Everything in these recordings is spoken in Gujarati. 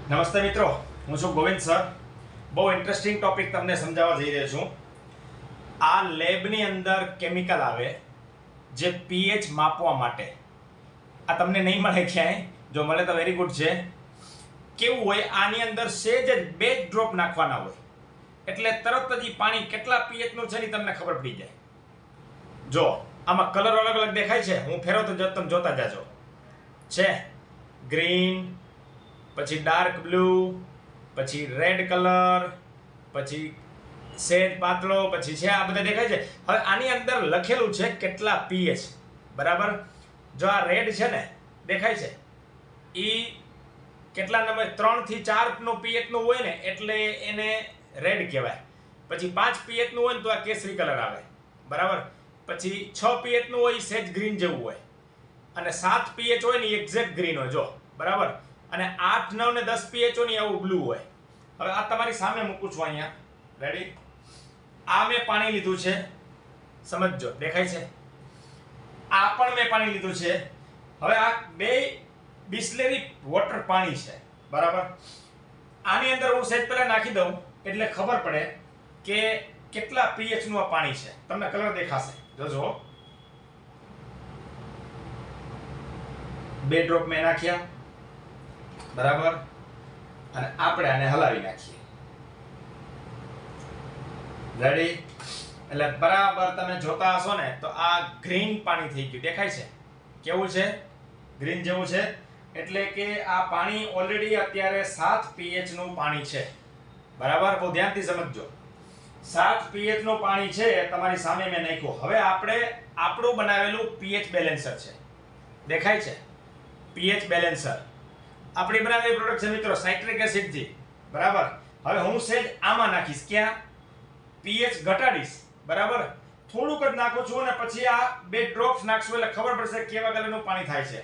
નમસ્તે મિત્રો, હું છું ગોવિંદ સર. બહુ ઇન્ટરેસ્ટિંગ ટોપિક તમને સમજાવવા જઈ રહ્યો છું. આ લેબની અંદર કેમિકલ આવે જે પીએચ માપવા માટે. આ તમને નહીં મળે ક્યાંય, જો મળે તો વેરી ગુડ છે. કેવું હોય, આની અંદર સેજ જ 2 ડ્રોપ નાખવાના હોય એટલે તરત જ પાણી કેટલા પીએચનું છે ને તમને ખબર પડી જાય. જો આમાં કલર અલગ અલગ દેખાય છે, હું ફેરવતો જ તમે જોતા જાજો. છે ગ્રીન, પછી ડાર્ક બ્લુ, પછી રેડ કલર, પછી સેજ પાતળો, પછી છે આ બધા દેખાય છે. હવે આની અંદર લખેલું છે કેટલા પીએચ, બરાબર. જો આ રેડ છે ને દેખાય છે, ઈ કેટલા નંબર 3 થી 4 નો પીએચ નું હોય ને એટલે એને રેડ કહેવાય. પછી 5 પીએચ નું હોય ને તો આ કેસરી કલર આવે, બરાબર. પછી 6 પીએચ નું હોય સેજ ગ્રીન જેવું હોય, અને 7 પીએચ હોય ને એક્ઝેક્ટ ગ્રીન હોય, જો બરાબર. અને 8, 9 ને 10 પીએચઓ ની આવું બ્લુ હોય. હવે આ તમારી સામે મૂકું છું અહીંયા, રેડી. આ મેં પાણી લીધું છે, સમજજો, દેખાય છે. આ પણ મેં પાણી લીધું છે. હવે આ બે બિસ્લેરી વોટર પાણી છે, બરાબર. આની અંદર હું સેજ પહેલા નાખી દઉં એટલે ખબર પડે કે કેટલા પીએચ નું આ પાણી છે. તમને કલર દેખાશે, જોજો. 2 ડ્રોપ મેં નાખ્યા, બરાબર. અને આપણે આને હલાવી નાખીએ, રેડી. એટલે બરાબર તમે જોતા હશો ને તો આ ગ્રીન પાણી થઈ ગયું, દેખાય છે. કેવું છે? ગ્રીન જેવું છે. એટલે કે આ પાણી ઓલરેડી અત્યારે 7 પીએચ નું પાણી છે, બરાબર. બહુ ધ્યાનથી સમજજો. 7 પીએચ નું પાણી છે, તમારી સામે મેં નાખ્યું. હવે આપણે આપણું બનાવેલું પીએચ બેલેન્સર છે, દેખાય છે. પીએચ બેલેન્સર આપણી બનાવેલી પ્રોડક્ટ છે મિત્રો, સાઇટ્રિક એસિડ થી, બરાબર. હવે હું સેજ આમાં નાખીશ, ક્યાં પીએચ ઘટાડીશ, બરાબર. થોડુંક જ નાખું છું અને પછી આ 2 ડ્રોપ્સ નાખશું એટલે ખબર પડશે કેવા કલરનું પાણી થાય છે.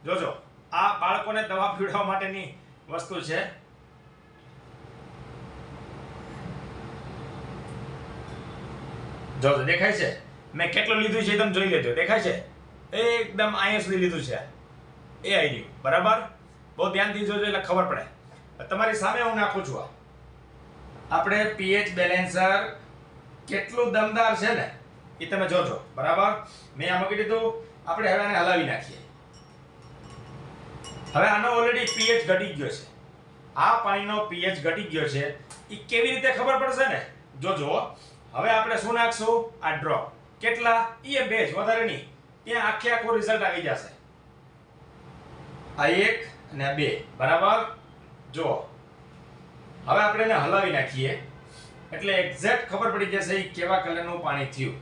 જોજો, આ બાળકોને દવા પીવડાવવા માટેની વસ્તુ છે. જોજો, દેખાય છે. મેં કેટલું લીધું છે તમે જોઈ લેજો, દેખાય છે. એકદમ અહીંયા સુધી લીધું છે, એ આવી ગયું, બરાબર. બહુ ધ્યાનથી જોજો એટલે ખબર પડે. તમારી સામે હું નાખું છું. આપણે પીએચ બેલેન્સર કેટલું દમદાર છે ને એ તમે જોજો, બરાબર. મેં આ મૂકી દીધું. આપણે હવે આને હલાવી નાખીએ. હવે આનો ઓલરેડી પીએચ ઘટી ગયો છે. આ પાણીનો પીએચ ઘટી ગયો છે. એ કેવી રીતે ખબર પડશે ને, જોજો. હવે આપણે શું નાખશું? આ ડ્રોપ. કેટલા? એ 2 જ, વધારે નહીં. ત્યાં આખો રિઝલ્ટ આવી જશે. આ 1 અને આ 2, બરાબર. જો હવે આપણે એને હલાવી નાખીએ એટલે એક્ઝેક્ટ ખબર પડી જશે એ કેવા કલરનું પાણી થયું.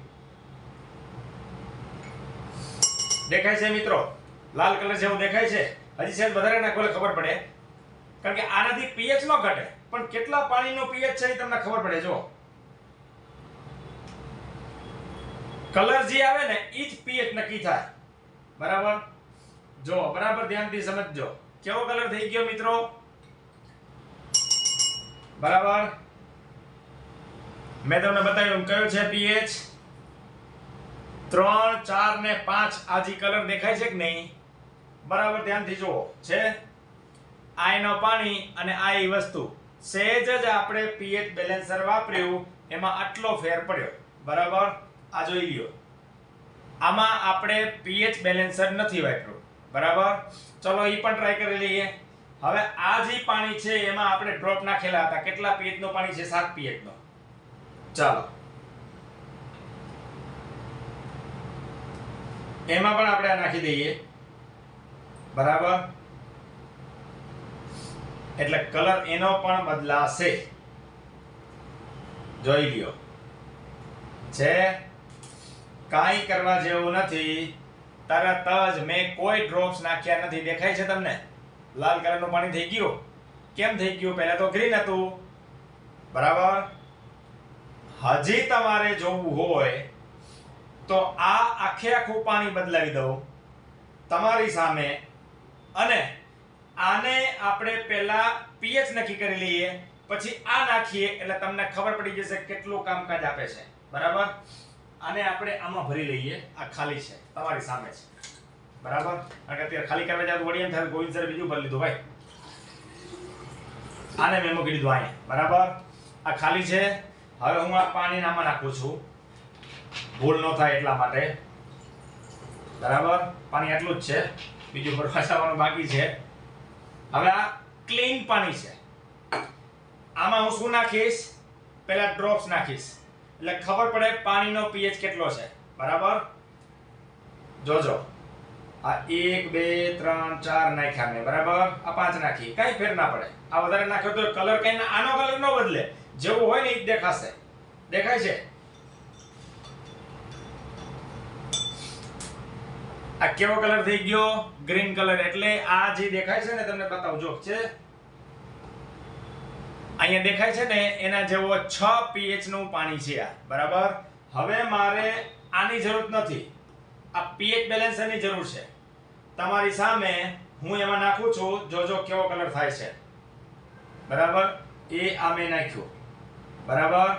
દેખાય છે મિત્રો? લાલ કલર જેવું દેખાય છે. હજી સેજ વધારે નાખો એટલે ખબર પડે, કારણ કે આનાથી પીએચ ન ઘટે, પણ કેટલા પાણીનો પીએચ છે એ તમને ખબર પડે. જો કલર જે આવે ને એ જ પીએચ નક્કી થાય, બરાબર. જો બરાબર ધ્યાનથી સમજજો. કેવો કલર થઈ ગયો મિત્રો? બરાબર. મેં તમને બતાવ્યું કયો છે પીએચ. 3, 4 ને 5 આ જે કલર દેખાય છે કે નહીં, બરાબર. ધ્યાનથી જુઓ. છે આ એનો પાણી અને આ એ વસ્તુ. સેજ જ આપણે પીએચ બેલેન્સર વાપર્યું એમાં આટલો ફેર પડ્યો, બરાબર. આ જોઈ લ્યો. આમાં આપણે પીએચ બેલેન્સર નથી વાપર્યું, બરાબર. ચલો એ પણ ટ્રાય કરી લઈએ. હવે આ જે પાણી છે એમાં આપણે ડ્રોપ નાખેલા હતા. કેટલા પીએચ નું પાણી છે? 7 પીએચ નો. ચાલો એમાં પણ આપણે નાખી દઈએ, બરાબર. એટલે કલર એનો પણ બદલાશે, જોઈ લ્યો. છે કાંઈ કરવા જેવું નથી. તરત જ મેં કોઈ ડ્રોપ્સ નાખ્યા નથી. દેખાય છે તમને? લાલ કલરનું પાણી થઈ ગયું. કેમ થઈ ગયું? પહેલા તો ગ્રીન હતું, બરાબર. હજી તમારે જોવું હોય તો આ આખું પાણી બદલાવી દઉં તમારી સામે, અને આને આપણે પહેલા પીએચ નક્કી કરી લઈએ, પછી આ નાખીએ એટલે તમને ખબર પડી જશે કેટલું કામકાજ આપે છે, બરાબર. આને આપણે આમાં ભરી લઈએ. આ ખાલી છે, તમારી સામે છે, બરાબર. કારણ કે અત્યારે ખાલી કરવા જાવ વળી એમ થાય ગોવિંદ સર બીજું ભરી લીધું ભાઈ. આને મેં મૂકી દીધું અહીંયા, બરાબર. આ ખાલી છે. હવે હું આ પાણી આમાં નાખું છું, ભૂલ ન થાય એટલા માટે, બરાબર. પાણી આટલું જ છે, બીજું ભરવા જવાનું બાકી છે. હવે આ ક્લીન પાણી છે. આમાં હું શું નાખીશ? પહેલા ડ્રોપ્સ નાખીશ એટલે ખબર પડે પાણીનો pH કેટલો છે, બરાબર. જોજો, આ 1 2 3 4 નાખ્યા મેં, બરાબર. આ 5 નાખી, કઈ ફેર ના પડે. આ વધારે નાખ્યો તો કલર કઈ આનો કલર ન બદલે, જેવું હોય ને એ જ દેખાશે. દેખાય છે? આ કેવો કલર થઈ ગયો? Green colour. એટલે આ જે દેખાય છે ને, તમને બતાવજો છે, અહીંયા દેખાય છે ને, એના જેવો 6 pH નું પાણી છે આ, બરાબર. હવે મારે આની જરૂર નથી, આ pH બેલેન્સરની જરૂર છે. તમારી સામે હું એમાં નાખું છું, જોજો કેવો કલર થાય છે, બરાબર. એ આ મેં નાખ્યો, બરાબર.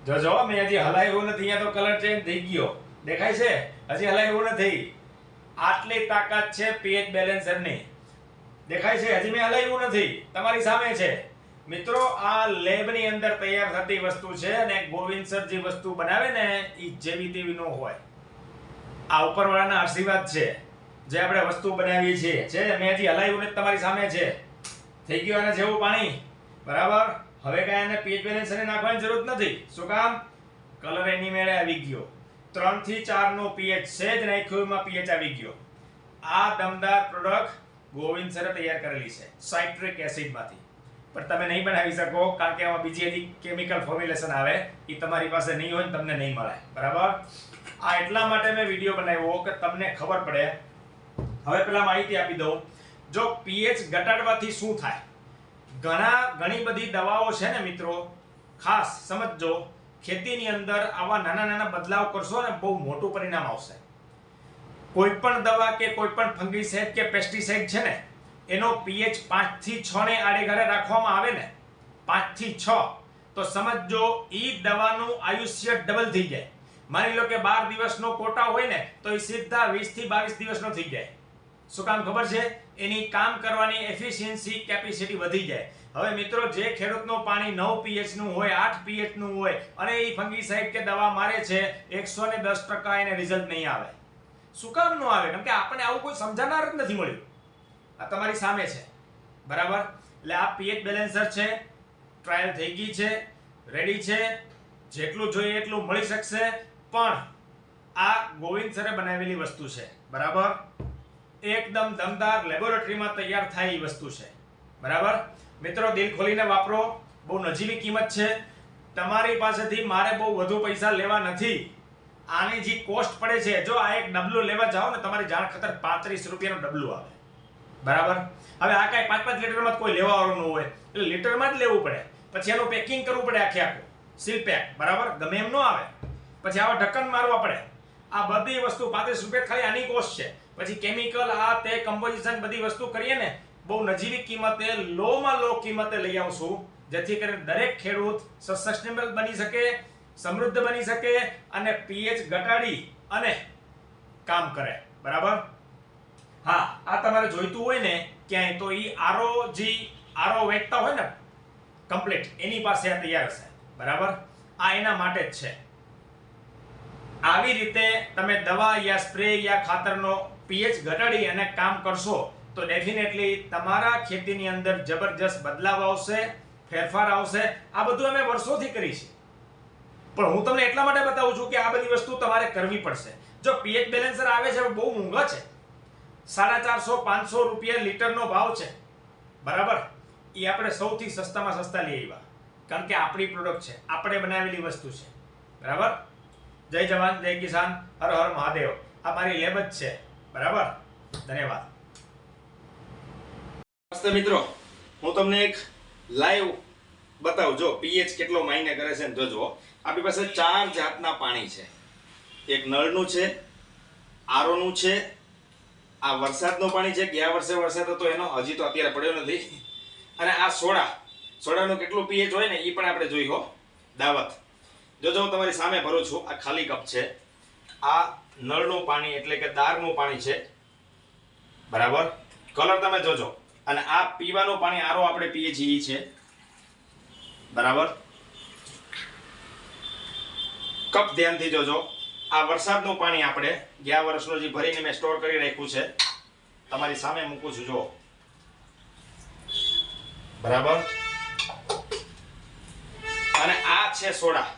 જોજો, મેં હજી હલાવ્યું નથી. અહીંયા તો કલર ચેન્જ થઈ ગયો, દેખાય છે? હજી હલાવ્યું નથી. આટલી તાકાત છે pH બેલેન્સરની, દેખાય છે? હજી મેં હલાવ્યું નથી, તમારી સામે છે. મિત્રો, આ લેબની અંદર તૈયાર થતી વસ્તુ છે અને ગોવિંદ સર જે વસ્તુ બનાવે ને એ જેવી તેવી ન હોય. આ ઉપરવાળાના આશીર્વાદ છે જે આપણે વસ્તુ બનાવીએ છીએ. છે મેં હજી હલાવ્યું નથી, તમારી સામે છે. થઈ ગયું આને જેવું પાણી, બરાબર. હવે કાંઈ આને pH બેલેન્સ નાખવાની જરૂર નથી. શું કામ? કલર એની મેળે આવી ગયો. 3 થી 4 નો pH છે જ નાખ્યું, એમાં pH આવી ગયો. આ દમદાર પ્રોડક્ટ ગોવિંદ સરે તૈયાર કરેલી છે સાઇટ્રિક એસિડમાંથી. પણ તમે નહીં બનાવી શકો, કારણ કે આમાં બીજી એની કેમિકલ ફોર્મ્યુલેશન આવે, એ તમારી પાસે નહીં હોય ને તમને નહીં મળે, બરાબર. આ એટલા માટે મેં વિડીયો બનાવ્યો કે તમને ખબર પડે. હવે પેલા માહિતી આપી દઉં. જો pH ઘટાડવાથી શું થાય? ઘણી બધી દવાઓ છે ને મિત્રો, ખાસ સમજજો, ખેતીની અંદર આવા નાના નાના બદલાવ કરશો ને બહુ મોટું પરિણામ આવશે. કોઈ પણ દવા કે કોઈ પણ ફંગીસાઇડ કે પેસ્ટિસાઇડ છે ને, એનો pH 5 થી 6 ને આડેગાડે રાખવામાં આવે ને, 5 થી 6, તો સમજો ઈ દવાનું આયુષ્ય ડબલ થઈ જાય. માની લો કે 12 દિવસનો કોટા હોય ને, તો એ સીધા 20 થી 22 દિવસનો થઈ જાય. શું કામ ખબર છે? એની કામ કરવાની એફિશિયન્સી, કેપેસિટી વધી જાય. હવે મિત્રો, જે ખેડૂતનો પાણી 9 pH નું હોય, 8 pH નું હોય અને એ ફંગીસાઇડ કે દવા મારે છે, 110% એને રિઝલ્ટ નહીં આવે. શું કામ ન આવે? કેમ કે આપણને આવું કોઈ સમજાવનાર જ નથી મળ્યું. આ તમારી સામે છે, બરાબર. એટલે આ pH બેલેન્સર છે, ટ્રાયલ થઈ ગઈ છે, રેડી છે, જેટલું જોઈએ એટલું મળી શકશે. પણ આ ગોવિંદ સરે બનાવેલી વસ્તુ છે, બરાબર. એકદમ દમદાર લેબોરેટરીમાં તૈયાર થાય એ વસ્તુ છે, બરાબર. મિત્રો, દિલ ખોલીને વાપરો, બહુ નજીવી કિંમત છે. તમારી પાસેથી મારે બહુ વધુ પૈસા લેવા નથી. આની જે કોસ્ટ પડે છે, જો આ એક ડબલું લેવા જાઓ ને, તમારી જાણ ખતર 35 રૂપિયાનું ડબલું આવે, બરાબર. હવે આ કાંઈ 5-5 લીટરમાં કોઈ લેવા વાળું ન હોય, એટલે લીટરમાં જ લેવું પડે. પછી એનું પેકિંગ કરવું પડે, આખે આખું સીલ પેક, બરાબર. ગમે એમ ન આવે. પછી આવા ઢક્કન મારવા પડે. આ બધી વસ્તુ 35 રૂપિયા ખાલી આની કોસ્ટ છે. પછી કેમિકલ, આ તે કમ્પોઝિશન બધી વસ્તુ કરીએ ને, બહુ નજીવી કિંમતે, લોમાં લો કિંમતે લઈ આવશું, જેથી કરીને દરેક ખેડૂત સસ્ટેનેબલ બની શકે, સમૃદ્ધ બની શકે અને pH ઘટાડી અને કામ કરે, બરાબર. હા, આ તમારે જોઈતું હોય ને ક્યાંય, તો ઈ આરો વેચતા હોય ને કમ્પ્લીટ, એની પાસે આ તૈયાર છે, બરાબર. આ એના માટે જ છે. આવી રીતે તમે દવા યા સ્પ્રે યા ખાતરનો pH ઘટાડી અને કામ કરશો તો ડેફિનેટલી તમારા ખેતીની અંદર જબરજસ્ત બદલાવ આવશે, ફેરફાર આવશે. આ બધું અમે વર્ષોથી કરી છે, પણ હું તમને એટલા માટે બતાવું છું કે આ બધી વસ્તુ તમારે કરવી પડશે. જો pH બેલેન્સર આવે છે, બહુ મોંઘા છે, 450-500 રૂપિયા લીટરનો ભાવ છે, બરાબર. એ આપણે સૌથી સસ્તામાં સસ્તા લઈ આવ્યા, કારણ કે આપણી પ્રોડક્ટ છે, આપણે બનાવેલી વસ્તુ છે, બરાબર. જય જવાન, જય કિસાન, હર હર મહાદેવ. આ મારી લેબ જ છે, બરાબર. ધન્યવાદ. મિત્રો, હું તમને એક લાઈવ બતાવું. જો pH કેટલો માયને કરે છે ને, જોજો. આપણી પાસે 4 જાતના પાણી છે. એક નળનું છે, આરોનું છે, આ વરસાદનું પાણી છે, ગયા વર્ષે વરસાદ હતો એનો, હજી તો અત્યારે પડ્યો નથી, અને આ સોડાનું કેટલું pH હોય ને એ પણ આપણે જોઈ હો, દાવત. જોજો, હું તમારી સામે ભરું છું. આ ખાલી કપ છે. આ નળનું પાણી એટલે કે દારનું પાણી છે, બરાબર. કલર તમે જોજો, અને આ પીવાનું પાણી આરો આપણે પીએ છીએ ઈ છે, બરાબર. કપ ધ્યાનથી જોજો. આ વરસાદનું પાણી આપણે ગયા વર્ષનું જે ભરીને મેં સ્ટોર કરી રાખ્યું છે, તમારી સામે મૂકું છું, જો, બરાબર. અને આ છે સોડા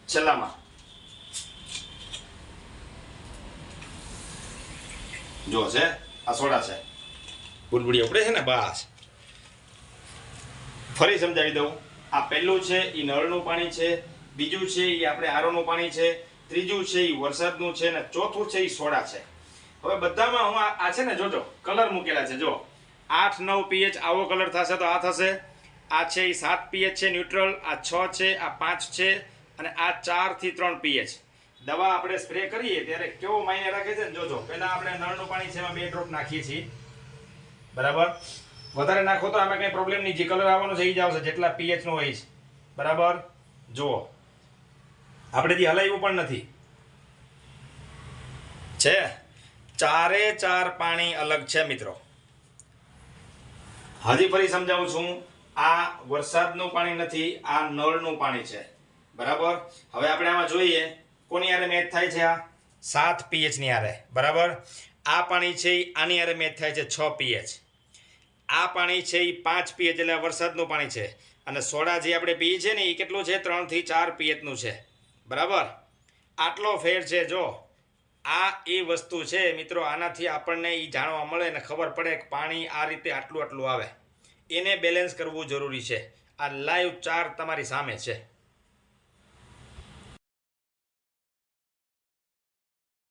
છેલ્લામાં, જો છે આ સોડા છે, બુલબુડી ઉપડે છે ને, બસ. ફરી સમજાવી દઉં. આ પહેલું છે એ નળનું પાણી છે, બીજું છે એ આપણે આરોનું પાણી છે, ત્રીજું છે એ વરસાદનું છે, ને ચોથું છે એ સોડા છે. હવે બધામાં હું આ છે ને જોજો કલર મૂકેલા છે, જો 8-9 pH આવો કલર થશે તો આ થશે, આ છે એ 7 pH છે ન્યુટ્રલ, આ 6 છે, આ 5 છે, અને આ 4 થી 3 pH. દવા આપણે સ્પ્રે કરીએ ત્યારે કેવો માયને રાખે છે ને જોજો. પહેલા આપણે નળનું પાણી છે એમાં 2 ડ્રોપ નાખીએ છીએ, બરાબર. વધારે નાખો તો આમાં કંઈ પ્રોબ્લેમ નહીં, જે કલર આવવાનો છે એ જ આવશે જેટલા pH નો હોય છે, બરાબર. જુઓ, આપણે જે હલાવ્યું પણ નથી, છે 4 પાણી અલગ છે મિત્રો. હજી ફરી સમજાવું છું, આ વરસાદનું પાણી નથી, આ નળનું પાણી છે, બરાબર. હવે આપણે આમાં જોઈએ કોની હારે મેચ થાય છે, આ 7 pH ની હારે, બરાબર. આ પાણી છે એ આની હારે મેચ થાય છે 6 pH. આ પાણી છે એ 5 pH એટલે વરસાદનું પાણી છે, અને સોડા જે આપણે પીએ છીએ ને એ કેટલું છે, 3 થી 4 pH નું છે, બરાબર. આટલો ફેર છે. જો આ એ વસ્તુ છે મિત્રો, આનાથી આપણને એ જાણવા મળે ને ખબર પડે કે પાણી આ રીતે આટલું આટલું આવે, એને બેલેન્સ કરવું જરૂરી છે. આ લાઈવ ચાર તમારી સામે છે.